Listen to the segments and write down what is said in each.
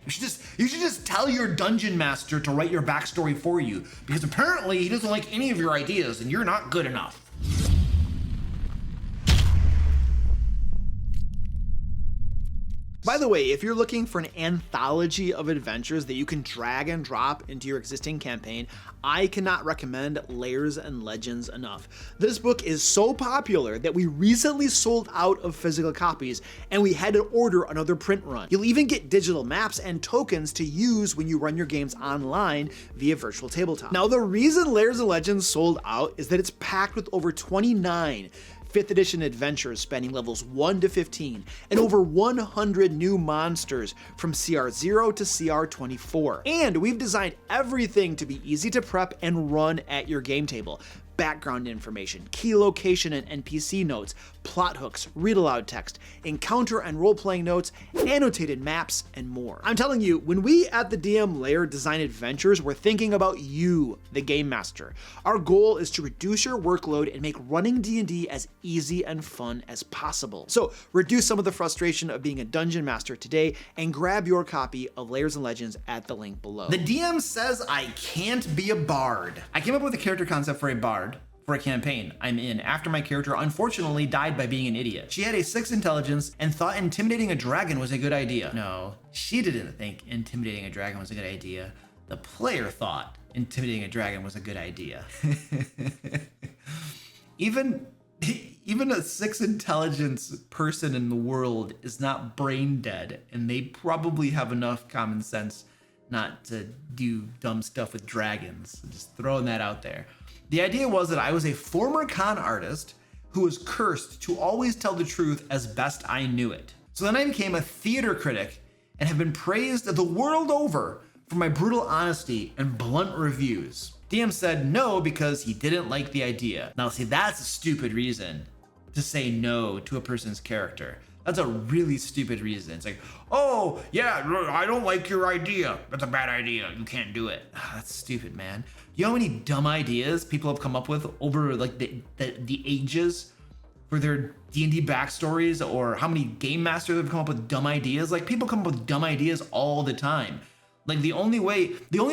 You should just tell your dungeon master to write your backstory for you, because apparently he doesn't like any of your ideas and you're not good enough. By the way, if you're looking for an anthology of adventures that you can drag and drop into your existing campaign, I cannot recommend Lairs and Legends enough. This book is so popular that we recently sold out of physical copies and we had to order another print run. You'll even get digital maps and tokens to use when you run your games online via virtual tabletop. Now, the reason Lairs and Legends sold out is that it's packed with over 29 5th edition adventures spanning levels 1 to 15, and over 100 new monsters from CR0 to CR24. And we've designed everything to be easy to prep and run at your game table. Background information, key location and NPC notes, plot hooks, read aloud text, encounter and role-playing notes, annotated maps, and more. I'm telling you, when we at the DM Lair design adventures, we're thinking about you, the game master. Our goal is to reduce your workload and make running D&D as easy and fun as possible. So reduce some of the frustration of being a dungeon master today and grab your copy of Lairs and Legends at the link below. The DM says I can't be a bard. I came up with a character concept for a bard for a campaign I'm in after my character unfortunately died by being an idiot. She had a 6 intelligence and thought intimidating a dragon was a good idea. No, she didn't think intimidating a dragon was a good idea. The player thought intimidating a dragon was a good idea. Even a 6 intelligence person in the world is not brain dead, and they probably have enough common sense not to do dumb stuff with dragons. Just throwing that out there. The idea was that I was a former con artist who was cursed to always tell the truth as best I knew it. So then I became a theater critic and have been praised the world over for my brutal honesty and blunt reviews. DM said no because he didn't like the idea. Now see, that's a stupid reason to say no to a person's character. That's a really stupid reason. It's like, oh yeah, I don't like your idea. That's a bad idea. You can't do it. That's stupid, man. You know how many dumb ideas people have come up with over like the ages for their D&D backstories, or how many game masters have come up with dumb ideas? Like, people come up with dumb ideas all the time. Like, the only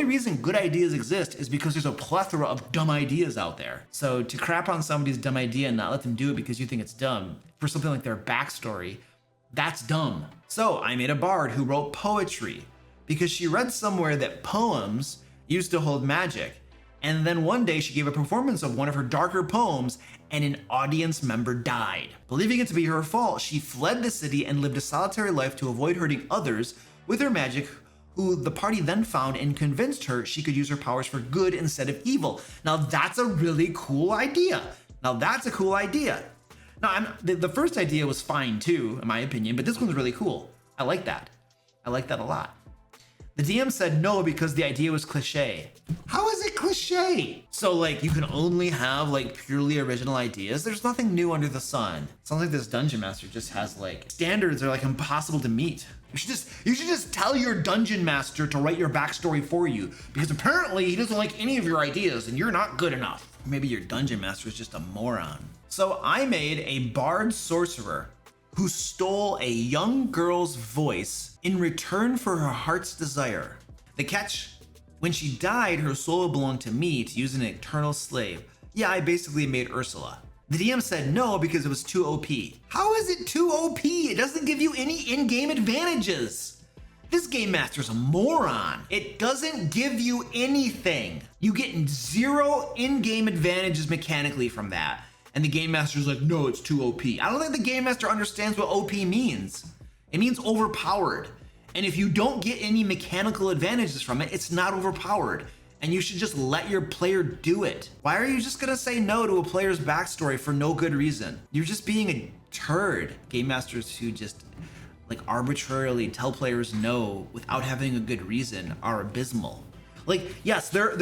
reason good ideas exist is because there's a plethora of dumb ideas out there. So to crap on somebody's dumb idea and not let them do it because you think it's dumb for something like their backstory, that's dumb. So I made a bard who wrote poetry because she read somewhere that poems used to hold magic. And then one day she gave a performance of one of her darker poems and an audience member died. Believing it to be her fault, she fled the city and lived a solitary life to avoid hurting others with her magic, who the party then found and convinced her she could use her powers for good instead of evil. Now that's a really cool idea. Now the first idea was fine too, in my opinion, but this one's really cool. I like that. I like that a lot. The DM said no because the idea was cliche. How is it cliche? So like, you can only have like purely original ideas? There's nothing new under the sun. It sounds like this dungeon master just has like standards that are like impossible to meet. You should just tell your dungeon master to write your backstory for you, because apparently he doesn't like any of your ideas and you're not good enough. Maybe your dungeon master is just a moron. So I made a bard sorcerer who stole a young girl's voice in return for her heart's desire. The catch: when she died, her soul belonged to me to use as an eternal slave. Yeah, I basically made Ursula. The DM said no because it was too OP. How is it too OP? It doesn't give you any in-game advantages. This game master's a moron. It doesn't give you anything. You get 0 in-game advantages mechanically from that. And the game master's like, no, it's too OP. I don't think the game master understands what OP means. It means overpowered. And if you don't get any mechanical advantages from it, it's not overpowered. And you should just let your player do it. Why are you just gonna say no to a player's backstory for no good reason? You're just being a turd. Game masters who just like arbitrarily tell players no without having a good reason are abysmal. Like, yes, there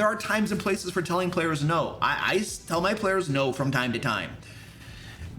are times and places for telling players no. I tell my players no from time to time.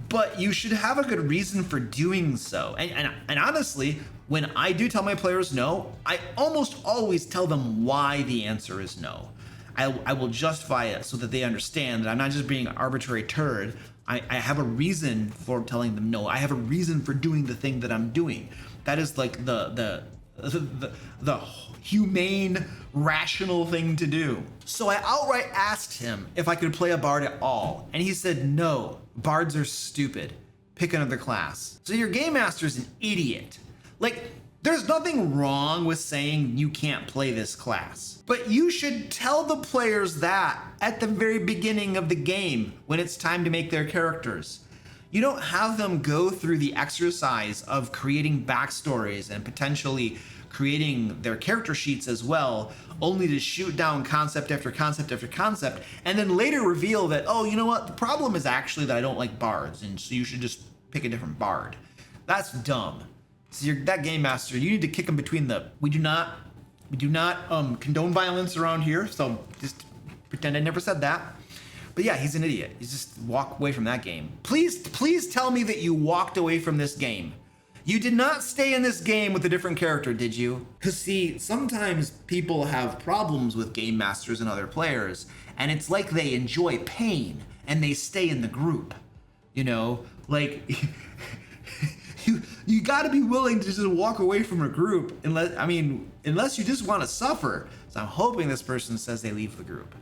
But you should have a good reason for doing so. And honestly, when I do tell my players no, I almost always tell them why the answer is no. I will justify it so that they understand that I'm not just being an arbitrary turd. I have a reason for telling them no. I have a reason for doing the thing that I'm doing. That is like the the humane, rational thing to do. So I outright asked him if I could play a bard at all, and he said no, bards are stupid. Pick another class. So your game master's an idiot. Like, there's nothing wrong with saying you can't play this class, but you should tell the players that at the very beginning of the game when it's time to make their characters. You don't have them go through the exercise of creating backstories and potentially creating their character sheets as well, only to shoot down concept after concept after concept, and then later reveal that, oh, you know what, the problem is actually that I don't like bards, and so you should just pick a different bard. That's dumb. So you're that game master, you need to kick him between the, we do not condone violence around here, so just pretend I never said that. But yeah, he's an idiot. He's just walk away from that game. Please tell me that you walked away from this game. You did not stay in this game with a different character, did you? Because see, sometimes people have problems with game masters and other players, and it's like they enjoy pain and they stay in the group. You know, like you got to be willing to just walk away from a group unless you just want to suffer. So I'm hoping this person says they leave the group.